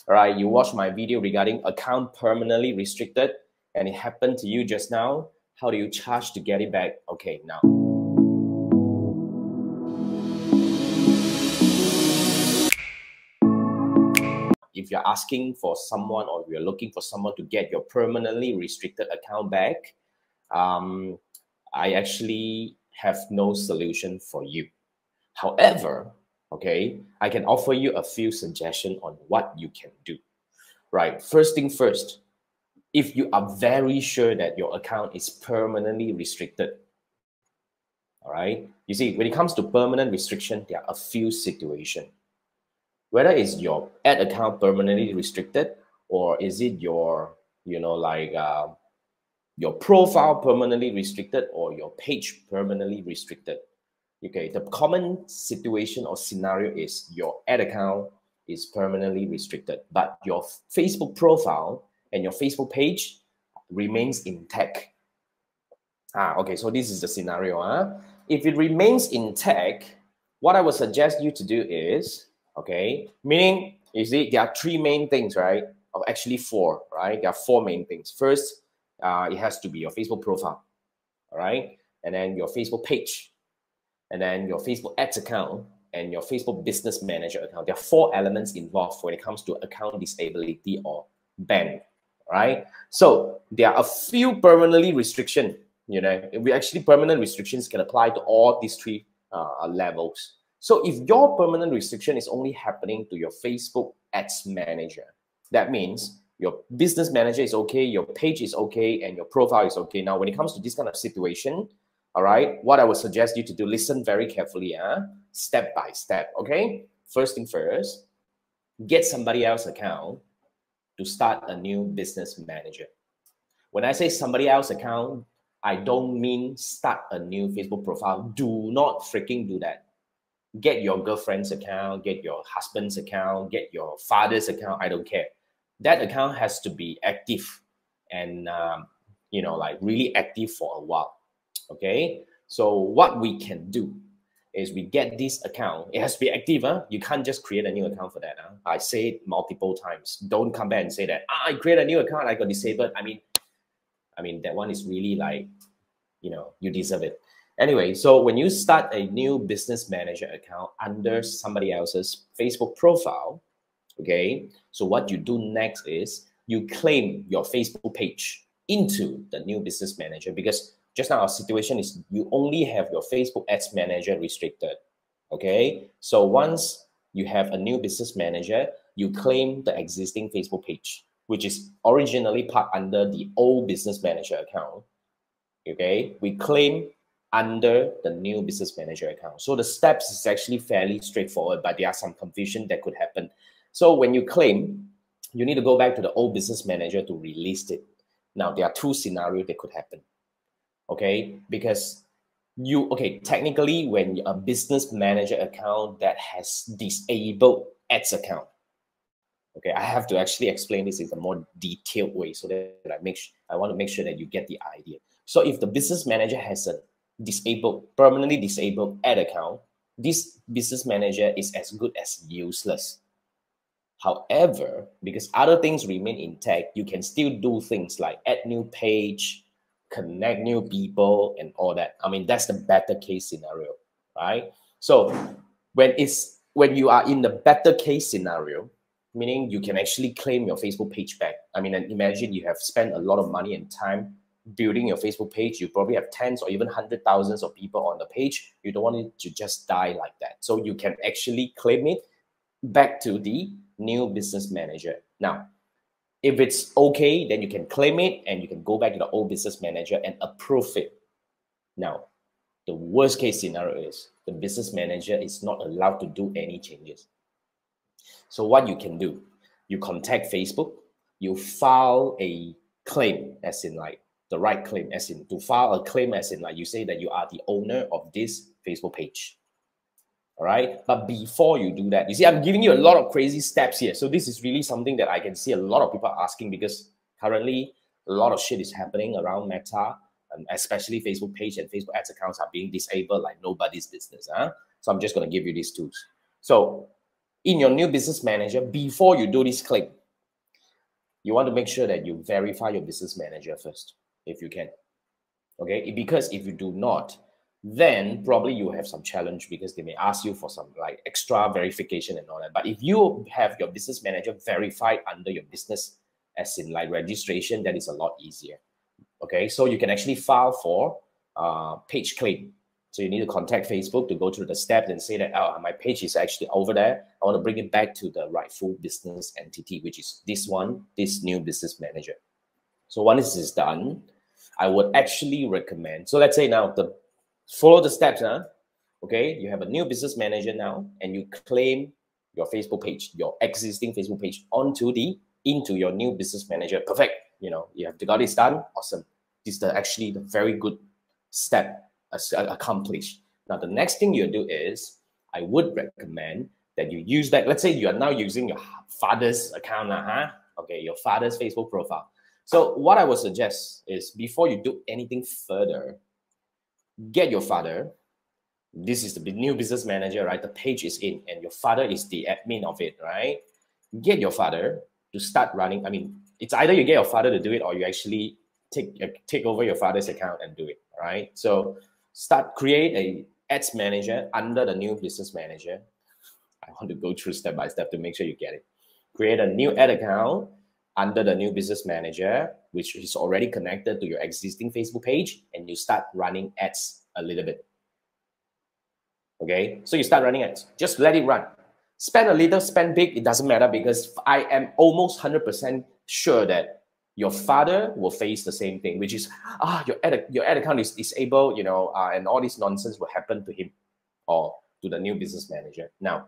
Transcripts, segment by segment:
All right, you watched my video regarding account permanently restricted and it happened to you just now. How do you charge to get it back? Okay, now. If you're asking for someone or you're looking for someone to get your permanently restricted account back, I actually have no solution for you. However, okay, I can offer you a few suggestions on what you can do. Right, first thing first, if you are very sure that your account is permanently restricted, all right, you see, when it comes to permanent restriction, there are a few situations. Whether it's your ad account permanently restricted, or is it your, your profile permanently restricted, or your page permanently restricted. Okay, the common situation or scenario is your ad account is permanently restricted, but your Facebook profile and your Facebook page remains intact. Okay, so this is the scenario. If it remains intact, what I would suggest you to do is, okay, meaning, you see, there are three main things, right? Or actually four, right? There are four main things. First, it has to be your Facebook profile, all right? And then your Facebook page, and then your Facebook ads account, and your Facebook business manager account. There are four elements involved when it comes to account disability or ban, right? So there are a few permanently restriction, we actually permanent restrictions can apply to all these three levels. So if your permanent restriction is only happening to your Facebook ads manager, that means your business manager is okay, your page is okay, and your profile is okay. Now, when it comes to this kind of situation, all right, what I would suggest you to do, listen very carefully, step by step, okay? First thing first, get somebody else's account to start a new business manager. When I say somebody else's account, I don't mean start a new Facebook profile. Do not freaking do that. Get your girlfriend's account, get your husband's account, get your father's account, I don't care. That account has to be active and, like really active for a while, okay? So what we can do is we get this account. It has to be active. You can't just create a new account for that. I say it multiple times. Don't come back and say that, I create a new account, I got disabled. I mean, that one is really like, you deserve it. Anyway, so when you start a new business manager account under somebody else's Facebook profile, okay, so what you do next is you claim your Facebook page into the new business manager, because just now our situation is you only have your Facebook ads manager restricted, okay? So once you have a new business manager, you claim the existing Facebook page, which is originally parked under the old business manager account, okay? We claim under the new business manager account. So the steps is actually fairly straightforward, but there are some confusion that could happen. So when you claim, you need to go back to the old business manager to release it. Now, there are two scenarios that could happen, okay? Because technically, when a business manager account that has disabled ads account, okay, I have to actually explain this in a more detailed way so that I want to make sure that you get the idea. So if the business manager has a permanently disabled ad account, this business manager is as good as useless. However, because other things remain intact, you can still do things like add new page, connect new people, and all that. I mean, that's the better case scenario, right? So when you are in the better case scenario, meaning you can actually claim your Facebook page back. I mean, and imagine you have spent a lot of money and time building your Facebook page. You probably have tens or even hundred thousands of people on the page. You don't want it to just die like that. So you can actually claim it back to the new business manager. Now, if it's okay, then you can claim it and you can go back to the old business manager and approve it. Now, the worst case scenario is the business manager is not allowed to do any changes. So what you can do, you contact Facebook, you file a claim, as in like the right claim, as in to file a claim, as in like you say that you are the owner of this Facebook page. All right. But before you do that, you see, I'm giving you a lot of crazy steps here. So this is really something that I can see a lot of people asking, because currently a lot of shit is happening around Meta, and especially Facebook page and Facebook ads accounts are being disabled like nobody's business. So I'm just going to give you these tools. So in your new business manager, before you do this claim, you want to make sure that you verify your business manager first, if you can. Okay, because if you do not, then probably you have some challenge because they may ask you for some like extra verification and all that. But if you have your business manager verified under your business, as in like registration, that is a lot easier. Okay, so you can actually file for page claim. So you need to contact Facebook to go through the steps and say that, oh, my page is actually over there. I want to bring it back to the rightful business entity, which is this one, this new business manager. So once this is done, I would actually recommend, so let's say now, follow the steps, huh? Okay, you have a new business manager now, and you claim your Facebook page, your existing Facebook page into your new business manager. Perfect. You know, you have got this done. Awesome. This is actually the very good step accomplished. Now, the next thing you do is, I would recommend that you use that. Let's say you are now using your father's account, okay, your father's Facebook profile. So what I would suggest is, before you do anything further, get your father. This is the new business manager, right? The page is in, and your father is the admin of it, right? Get your father to start running. I mean, it's either you get your father to do it, or you actually take over your father's account and do it, right? So create a ads manager under the new business manager. I want to go through step by step to make sure you get it. Create a new ad account under the new business manager, which is already connected to your existing Facebook page, and you start running ads a little bit. Okay, so you start running ads. Just let it run. Spend a little, spend big, it doesn't matter, because I am almost 100% sure that your father will face the same thing, which is, your ad account is disabled, you know, and all this nonsense will happen to him or to the new business manager. Now,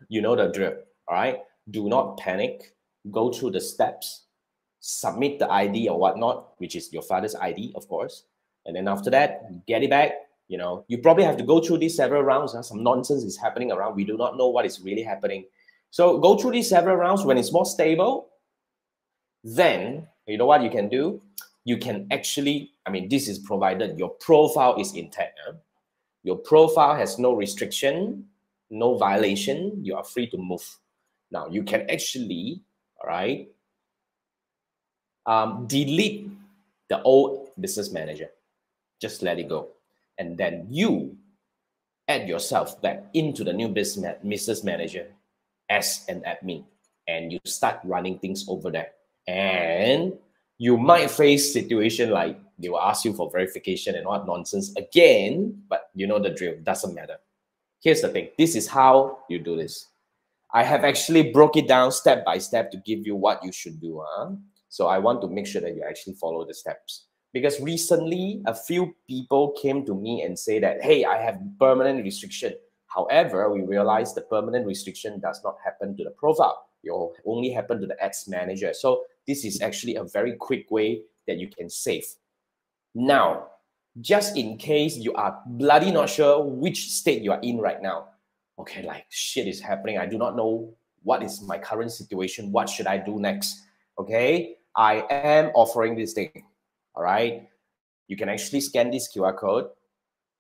you know the drill, all right? Do not panic. Go through the steps, submit the ID or whatnot, which is your father's ID, of course. And then after that, get it back. You know, you probably have to go through these several rounds. Some nonsense is happening around. We do not know what is really happening. So go through these several rounds. When it's more stable, then you know what you can do? You can actually, I mean, this is provided your profile is intact. Your profile has no restriction, no violation. You are free to move. Now, you can actually, all right, delete the old business manager. Just let it go. And then you add yourself back into the new business manager as an admin, and you start running things over there. And you might face situation like they will ask you for verification and what nonsense again, but you know the drill, doesn't matter. Here's the thing. This is how you do this. I have actually broke it down step by step to give you what you should do. So I want to make sure that you actually follow the steps. Because recently, a few people came to me and say that, hey, I have permanent restriction. However, we realized the permanent restriction does not happen to the profile. It will only happen to the ads manager. So this is actually a very quick way that you can save. Now, just in case you are bloody not sure which state you are in right now, okay, like shit is happening. I do not know what is my current situation. What should I do next? Okay, I am offering this thing. All right, you can actually scan this QR code.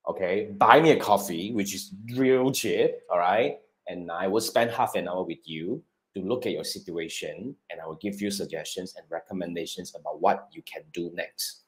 Okay, buy me a coffee, which is real cheap. All right, and I will spend half an hour with you to look at your situation, and I will give you suggestions and recommendations about what you can do next.